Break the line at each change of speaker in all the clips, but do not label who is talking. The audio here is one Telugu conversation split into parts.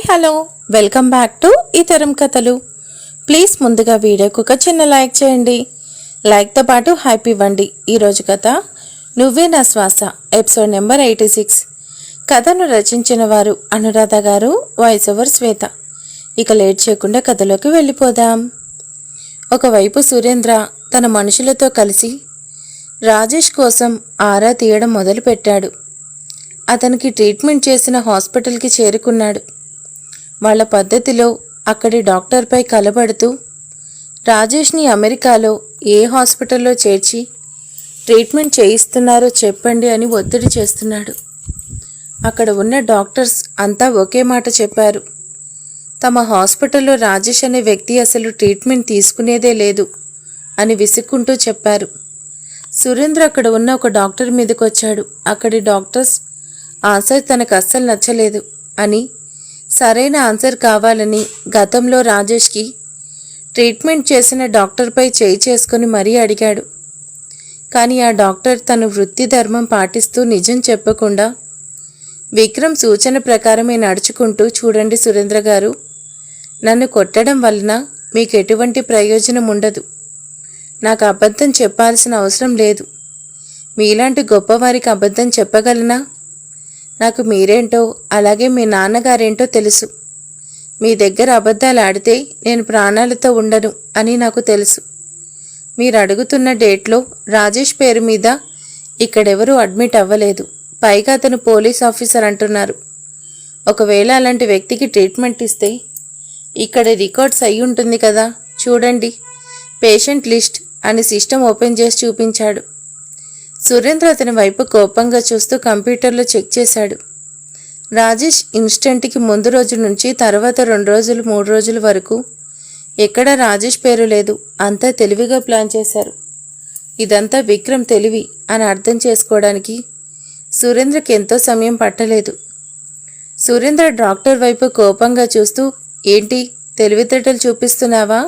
Hi hello welcome back to ఈతరం కథలు. ప్లీజ్ ముందుగా వీడియోకి ఒక చిన్న లైక్ చేయండి. లైక్తో పాటు హైప్ ఇవ్వండి. ఈరోజు కథ నువ్వే నా శ్వాస ఎపిసోడ్ నెంబర్ 86. కథను రచించిన వారు అనురాధ గారు, వాయిస్ ఓవర్ శ్వేత. ఇక లేట్ చేయకుండా కథలోకి వెళ్ళిపోదాం. ఒకవైపు సురేంద్ర తన మనుషులతో కలిసి రాజేష్ కోసం ఆరా తీయడం మొదలుపెట్టాడు. అతనికి ట్రీట్మెంట్ చేసిన హాస్పిటల్కి చేరుకున్నాడు. వాళ్ళ పద్ధతిలో అక్కడి డాక్టర్పై కలబడుతూ రాజేష్ని అమెరికాలో ఏ హాస్పిటల్లో చేర్చి ట్రీట్మెంట్ చేయిస్తున్నారో చెప్పండి అని ఒత్తిడి చేస్తున్నాడు. అక్కడ ఉన్న డాక్టర్స్ అంతా ఒకే మాట చెప్పారు. తమ హాస్పిటల్లో రాజేష్ అనే వ్యక్తి అసలు ట్రీట్మెంట్ తీసుకునేదే లేదు అని విసుక్కుంటూ చెప్పారు. సురేంద్ర అక్కడ ఉన్న ఒక డాక్టర్ మీదకి వచ్చాడు. అక్కడి డాక్టర్స్ ఆన్సర్ తనకు అస్సలు నచ్చలేదు అని, సరైన ఆన్సర్ కావాలని గతంలో రాజేష్కి ట్రీట్మెంట్ చేసిన డాక్టర్పై చేయి చేసుకుని మరీ అడిగాడు. కానీ ఆ డాక్టర్ తన వృత్తి ధర్మం పాటిస్తూ నిజం చెప్పకుండా విక్రమ్ సూచన ప్రకారమే నడుచుకుంటూ, చూడండి సురేంద్ర గారు, నన్ను కొట్టడం వలన మీకు ఎటువంటి ప్రయోజనం ఉండదు. నాకు అబద్ధం చెప్పాల్సిన అవసరం లేదు. మీలాంటి గొప్పవారికి అబద్ధం చెప్పగలనా? నాకు మీరేంటో అలాగే మీ నాన్నగారేంటో తెలుసు. మీ దగ్గర అబద్ధాలు ఆడితే నేను ప్రాణాలతో ఉండను అని నాకు తెలుసు. మీరు అడుగుతున్న డేట్లో రాజేష్ పేరు మీద ఇక్కడెవరూ అడ్మిట్ అవ్వలేదు. పైగా అతను పోలీస్ ఆఫీసర్ అంటున్నారు. ఒకవేళ అలాంటి వ్యక్తికి ట్రీట్మెంట్ ఇస్తే ఇక్కడ రికార్డ్స్ అయి ఉంటుంది కదా. చూడండి, పేషెంట్ లిస్ట్ అని సిస్టమ్ ఓపెన్ చేసి చూపించాడు. సురేంద్ర అతని వైపు కోపంగా చూస్తూ కంప్యూటర్లో చెక్ చేశాడు. రాజేష్ ఇన్స్టెంట్కి ముందు రోజు నుంచి తర్వాత 2 రోజులు 3 రోజుల వరకు ఎక్కడా రాజేష్ పేరు లేదు. అంతా తెలివిగా ప్లాన్ చేశారు. ఇదంతా విక్రమ్ తెలివి అని అర్థం చేసుకోవడానికి సురేంద్రకి ఎంతో సమయం పట్టలేదు. సురేంద్ర డాక్టర్ వైపు కోపంగా చూస్తూ, ఏంటి తెలివితేటలు చూపిస్తున్నావా?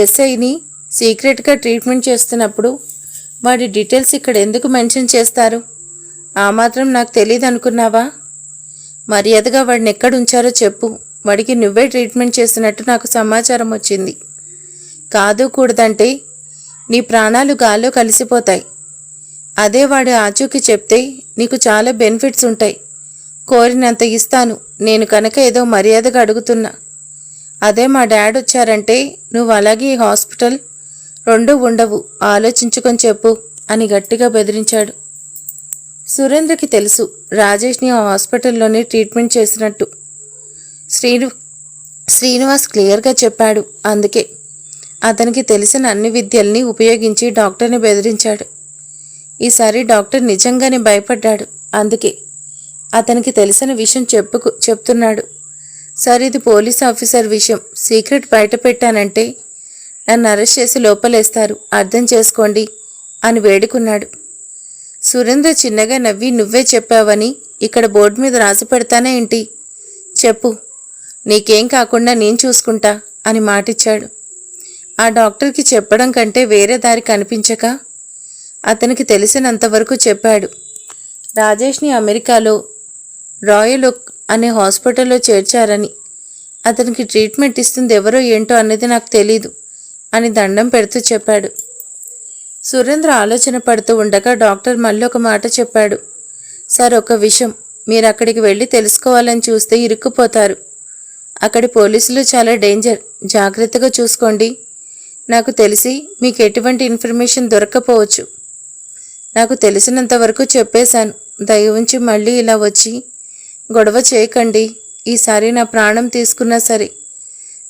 ఎస్ఐని సీక్రెట్గా ట్రీట్మెంట్ చేస్తున్నప్పుడు వాడి డీటెయిల్స్ ఇక్కడ ఎందుకు మెన్షన్ చేస్తారు? ఆ మాత్రం నాకు తెలియదు అనుకున్నావా? మర్యాదగా వాడిని ఎక్కడ ఉంచారో చెప్పు. వాడికి నువ్వే ట్రీట్మెంట్ చేస్తున్నట్టు నాకు సమాచారం వచ్చింది. కాదు కూడదంటే నీ ప్రాణాలు గాల్లో కలిసిపోతాయి. అదే వాడి ఆచూకీ చెప్తే నీకు చాలా బెనిఫిట్స్ ఉంటాయి. కోరినంత ఇస్తాను. నేను కనుక ఏదో మర్యాదగా అడుగుతున్నా. అదే మా డాడ్ వచ్చారంటే నువ్వు అలాగే ఈ హాస్పిటల్ 2 ఉండవు. ఆలోచించుకొని చెప్పు అని గట్టిగా బెదిరించాడు. సురేంద్రకి తెలుసు రాజేష్ని ఆ హాస్పిటల్లోనే ట్రీట్మెంట్ చేసినట్టు. శ్రీనివాస్ క్లియర్గా చెప్పాడు. అందుకే అతనికి తెలిసిన అన్ని విద్యల్ని ఉపయోగించి డాక్టర్ని బెదిరించాడు. ఈసారి డాక్టర్ నిజంగానే భయపడ్డాడు. అందుకే అతనికి తెలిసిన విషయం చెప్తున్నాడు. సార్, ఇది పోలీస్ ఆఫీసర్ విషయం. సీక్రెట్ బయట పెట్టానంటే నన్ను అరెస్ట్ చేసి లోపలేస్తారు. అర్థం చేసుకోండి అని వేడుకున్నాడు. సురేంద్ర చిన్నగా నవ్వి, నువ్వే చెప్పావని ఇక్కడ బోర్డు మీద రాసి పెడతానే ఏంటి? చెప్పు, నీకేం కాకుండా నేను చూసుకుంటా అని మాటిచ్చాడు. ఆ డాక్టర్కి చెప్పడం కంటే వేరే దారి కనిపించక అతనికి తెలిసినంతవరకు చెప్పాడు. రాజేష్ని అమెరికాలో రాయల్ ఓక్ అనే హాస్పిటల్లో చేర్చారని, అతనికి ట్రీట్మెంట్ ఇస్తుంది ఎవరో ఏంటో అన్నది నాకు తెలీదు అని దండం పెడుతూ చెప్పాడు. సురేంద్ర ఆలోచన పడుతూ ఉండగా డాక్టర్ మళ్ళీ ఒక మాట చెప్పాడు. సార్, ఒక విషయం, మీరు అక్కడికి వెళ్ళి తెలుసుకోవాలని చూస్తే ఇరుక్కుపోతారు. అక్కడి పోలీసులు చాలా డేంజర్. జాగ్రత్తగా చూసుకోండి. నాకు తెలిసి మీకు ఎటువంటి ఇన్ఫర్మేషన్ దొరక్కపోవచ్చు. నాకు తెలిసినంతవరకు చెప్పేశాను. దయ ఉంచి మళ్ళీ ఇలా వచ్చి గొడవ చేయకండి. ఈసారి నా ప్రాణం తీసుకున్నా సరే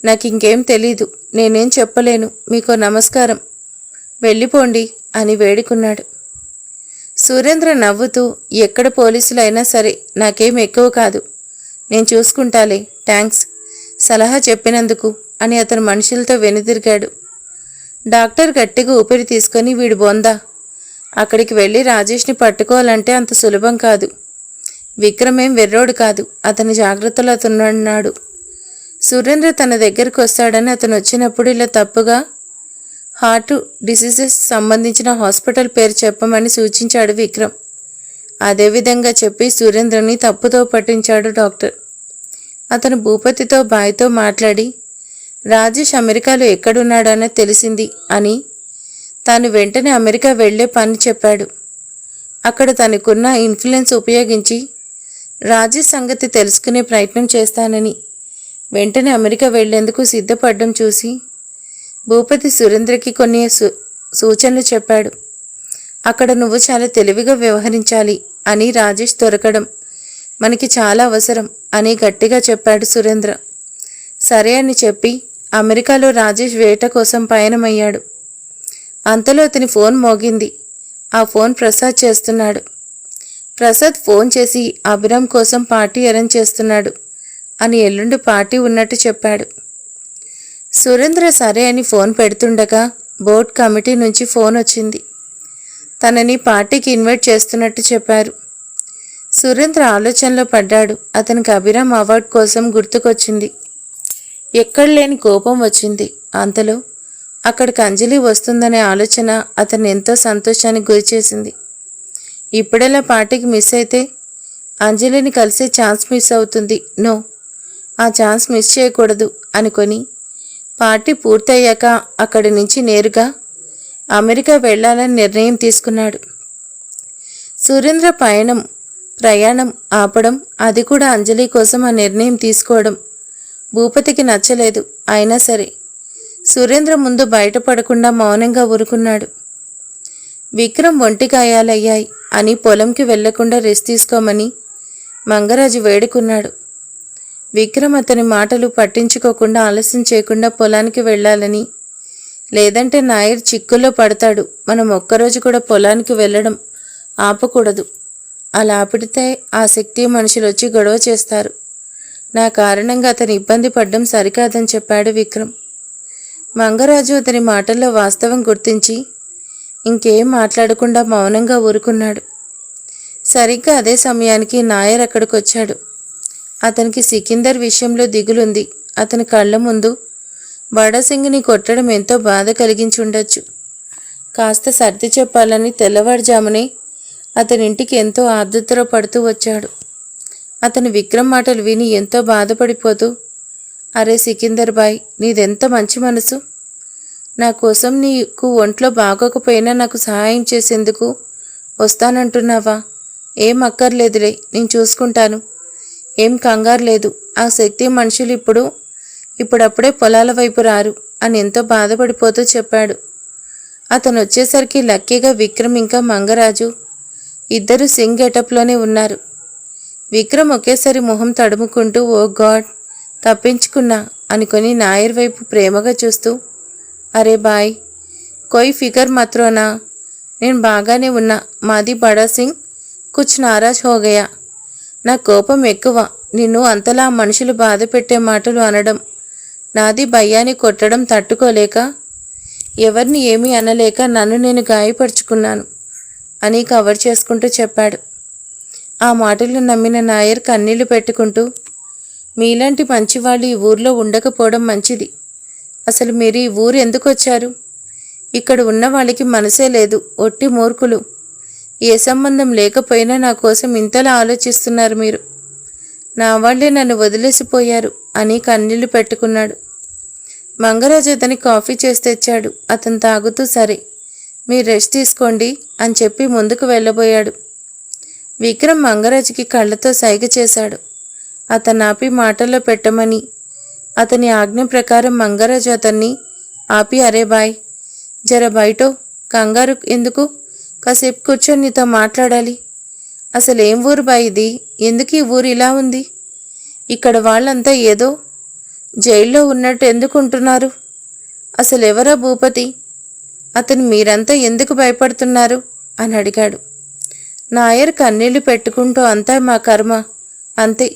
నాకు ఇంకేం తెలీదు. నేనేం చెప్పలేను. మీకు నమస్కారం, వెళ్ళిపోండి అని వేడుకున్నాడు. సురేంద్ర నవ్వుతూ, ఎక్కడ పోలీసులైనా సరే నాకేం ఎక్కువ కాదు, నేను చూసుకుంటాలే. థ్యాంక్స్ సలహా చెప్పినందుకు అని అతను మనుషులతో వెనుదిరిగాడు. డాక్టర్ గట్టిగా ఊపిరి తీసుకొని, వీడు బొందా, అక్కడికి వెళ్ళి రాజేష్ని పట్టుకోవాలంటే అంత సులభం కాదు. విక్రమేం వెర్రోడు కాదు. అతని జాగ్రత్తలో అతనున్నాడు. సురేంద్ర తన దగ్గరకు వస్తాడని అతను వచ్చినప్పుడు ఇలా తప్పుగా హార్ట్ డిసీజెస్ సంబంధించిన హాస్పిటల్ పేరు చెప్పమని సూచించాడు విక్రమ్. అదేవిధంగా చెప్పి సురేంద్రని తప్పుతో పట్టించాడు డాక్టర్. అతను భూపతితో బాయ్తో మాట్లాడి రాజేష్ అమెరికాలో ఎక్కడున్నాడని తెలిసింది అని తాను వెంటనే అమెరికా వెళ్లే పని చెప్పాడు. అక్కడ తనకున్న ఇన్ఫ్లుయెన్స్ ఉపయోగించి రాజేష్ సంగతి తెలుసుకునే ప్రయత్నం చేస్తానని వెంటనే అమెరికా వెళ్లేందుకు సిద్ధపడడం చూసి భూపతి సురేంద్రకి కొన్ని సూచనలు చెప్పాడు. అక్కడ నువ్వు చాలా తెలివిగా వ్యవహరించాలి అని రాజేష్ దొరకడం మనకి చాలా అవసరం అని గట్టిగా చెప్పాడు సురేంద్ర. సరే అని చెప్పి అమెరికాలో రాజేష్ వేట కోసం పయనమయ్యాడు. అంతలో అతని ఫోన్ మోగింది. ఆ ఫోన్ ప్రసాద్ చేస్తున్నాడు. ప్రసాద్ ఫోన్ చేసి అభిరామ్ కోసం పార్టీ అరేంజ్ చేస్తున్నాడు అని ఎల్లుండి పార్టీ ఉన్నట్టు చెప్పాడు. సురేంద్ర సరే అని ఫోన్ పెడుతుండగా బోర్డ్ కమిటీ నుంచి ఫోన్ వచ్చింది. తనని పార్టీకి ఇన్వైట్ చేస్తున్నట్టు చెప్పారు. సురేంద్ర ఆలోచనలో పడ్డాడు. అతనికి అభిరామ్ అవార్డు కోసం గుర్తుకొచ్చింది. ఎక్కడ లేని కోపం వచ్చింది. అంతలో అక్కడికి అంజలి వస్తుందనే ఆలోచన అతన్ని ఎంతో సంతోషానికి గురిచేసింది. ఇప్పుడెలా పార్టీకి మిస్ అయితే అంజలిని కలిసే ఛాన్స్ మిస్ అవుతుంది. నో, ఆ ఛాన్స్ మిస్ చేయకూడదు అనుకొని పార్టీ పూర్తయ్యాక అక్కడి నుంచి నేరుగా అమెరికా వెళ్లాలని నిర్ణయం తీసుకున్నాడు. సురేంద్ర ప్రయాణం ఆపడం, అది కూడా అంజలి కోసం ఆ నిర్ణయం తీసుకోవడం భూపతికి నచ్చలేదు. అయినా సరే సురేంద్ర ముందు బయటపడకుండా మౌనంగా ఊరుకున్నాడు. విక్రమ్ ఒంటి గాయాలయ్యాయి అని పొలంకి వెళ్లకుండా రెస్ట్ తీసుకోమని మంగరాజు వేడుకున్నాడు. విక్రమ్ అతని మాటలు పట్టించుకోకుండా ఆలస్యం చేయకుండా పొలానికి వెళ్ళాలని, లేదంటే నాయర్ చిక్కుల్లో పడతాడు, మనం ఒక్కరోజు కూడా పొలానికి వెళ్ళడం ఆపకూడదు, అలా ఆపిడితే ఆ శక్తి మనుషులు వచ్చి గొడవ చేస్తారు, నా కారణంగా అతను ఇబ్బంది పడ్డం సరికాదని చెప్పాడు విక్రమ్. మంగరాజు అతని మాటల్లో వాస్తవం గుర్తించి ఇంకేం మాట్లాడకుండా మౌనంగా ఊరుకున్నాడు. సరిగ్గా అదే సమయానికి నాయర్ అక్కడికొచ్చాడు. అతనికి సికిందర్ విషయంలో దిగులుంది. అతని కళ్ళ ముందు బడాసింగ్ని కొట్టడం ఎంతో బాధ కలిగించుండొచ్చు. కాస్త సర్ది చెప్పాలని తెల్లవారుజామునే అతనింటికి ఎంతో ఆర్ద్రతలో పడుతూ వచ్చాడు. అతను విక్రమ్ మాటలు విని ఎంతో బాధపడిపోతూ, అరే సికిందర్ బాయ్, నీదెంత మంచి మనసు, నా కోసం నీకు ఒంట్లో బాగోకపోయినా నాకు సహాయం చేసేందుకు వస్తానంటున్నావా? ఏం అక్కర్లేదులే, నేను చూసుకుంటాను, ఏం కంగారు లేదు. ఆ శక్తి మనుషులు ఇప్పుడప్పుడే పొలాల వైపు రారు అని ఎంతో బాధపడిపోతూ చెప్పాడు. అతను వచ్చేసరికి లక్కీగా విక్రమ్ ఇంకా మంగరాజు ఇద్దరు సింగ్ గెటప్లోనే ఉన్నారు. విక్రమ్ ఒకేసారి మొహం తడుముకుంటూ ఓ గాడ్, తప్పించుకున్నా అనుకొని నాయర్ వైపు ప్రేమగా చూస్తూ, అరే బాయ్, కోయి ఫికర్ మత్రోనా, నేను బాగానే ఉన్నా, మాది బడా సింగ్ కుచ్ నారాజ్ హోగయా. నా కోపం ఎక్కువ, నిన్ను అంతలా మనుషులు బాధ పెట్టే మాటలు అనడం, నాది భయ్యాన్ని కొట్టడం తట్టుకోలేక ఎవరిని ఏమీ అనలేక నన్ను నేను గాయపరుచుకున్నాను అని కవర్ చేసుకుంటూ చెప్పాడు. ఆ మాటలు నమ్మిన నాయర్ కన్నీళ్లు పెట్టుకుంటూ, మీలాంటి మంచివాళ్ళు ఈ ఊర్లో ఉండకపోవడం మంచిది. అసలు మీరు ఈ ఊరు ఎందుకు వచ్చారు? ఇక్కడ ఉన్న వాళ్ళకి మనసే లేదు, ఒట్టి మూర్ఖులు. ఏ సంబంధం లేకపోయినా నా కోసం ఇంతలా ఆలోచిస్తున్నారు మీరు. నా వాళ్ళే నన్ను వదిలేసిపోయారు అని కన్నీళ్లు పెట్టుకున్నాడు. మంగరాజు అతని కాఫీ చేసి తెచ్చాడు. అతను తాగుతూ, సరే మీరు రెస్ట్ తీసుకోండి అని చెప్పి ముందుకు వెళ్ళబోయాడు. విక్రమ్ మంగరాజుకి కళ్ళతో సైగ చేశాడు. అతన్ని ఆపి మాటల్లో పెట్టమని. అతని ఆజ్ఞ ప్రకారం మంగరాజు అతన్ని ఆపి, అరే బాయ్, జర బయటో, కంగారు ఎందుకు, కాసేపు కూర్చొని నీతో మాట్లాడాలి. అసలు ఏం ఊరు బాయ్ ఇది? ఎందుకు ఈ ఊరు ఇలా ఉంది? ఇక్కడ వాళ్ళంతా ఏదో జైల్లో ఉన్నట్టు ఎందుకు ఉంటున్నారు? అసలు ఎవరా భూపతి? అతను మీరంతా ఎందుకు భయపడుతున్నారు అని అడిగాడు. నాయర్ కన్నీళ్లు పెట్టుకుంటూ, అంతా మా కర్మ, అంతే,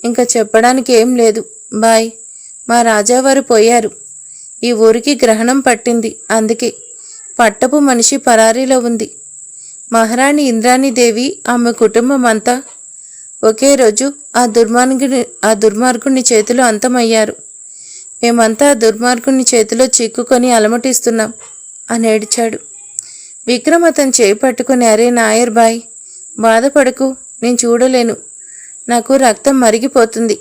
ఇంకా చెప్పడానికి ఏం లేదు బాయ్. మా రాజావారు పోయారు. ఈ ఊరికి గ్రహణం పట్టింది, అందుకే పట్టపు మనిషి పరారీలో ఉంది. మహారాణి ఇంద్రాణీదేవి ఆమె కుటుంబం అంతా ఒకే రోజు ఆ దుర్మార్గుని చేతిలో అంతమయ్యారు. మేమంతా ఆ దుర్మార్గుని చేతిలో చిక్కుకొని అలమటిస్తున్నాం అని ఏడ్చాడు. విక్రమ్ అతను చేయి పట్టుకుని, అరే నాయర్ బాయ్, బాధపడకు, నేను చూడలేను, నాకు రక్తం మరిగిపోతుంది,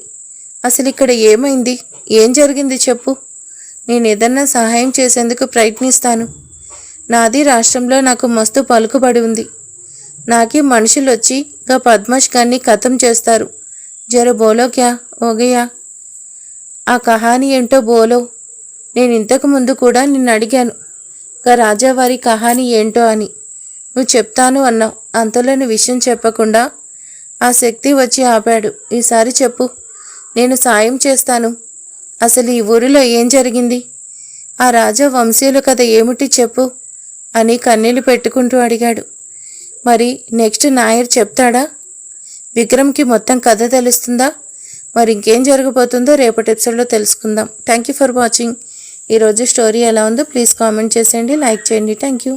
అసలు ఇక్కడ ఏమైంది? ఏం జరిగింది చెప్పు. నేను ఏదన్నా సహాయం చేసేందుకు ప్రయత్నిస్తాను. నాది రాష్ట్రంలో నాకు మస్తు పలుకుబడి ఉంది. నాకి మనుషులు వచ్చి గా పద్మాష్ గారిని ఖతం చేస్తారు. జర బోలో క్యా ఓగయా? ఆ కహాని ఏంటో బోలో. నేను ఇంతకు ముందు కూడా నిన్ను అడిగాను గా రాజావారి కహాని ఏంటో అని. నువ్వు చెప్తాను అన్నావు. అంతలోని విషయం చెప్పకుండా ఆ శక్తి వచ్చి ఆపాడు. ఈసారి చెప్పు, నేను సాయం చేస్తాను. అసలు ఈ ఊరిలో ఏం జరిగింది? ఆ రాజా వంశీయుల కథ ఏమిటి చెప్పు అని కన్నీళ్లు పెట్టుకుంటూ అడిగాడు. మరి నెక్స్ట్ నాయర్ చెప్తాడా? విక్రమ్కి మొత్తం కథ తెలుస్తుందా? మరి ఇంకేం జరగబోతుందో రేపటి ఎపిసోడ్లో తెలుసుకుందాం. Thank you for watching. ఈరోజు స్టోరీ ఎలా ఉందో ప్లీజ్ కామెంట్ చేసేయండి, లైక్ చేయండి. Thank you.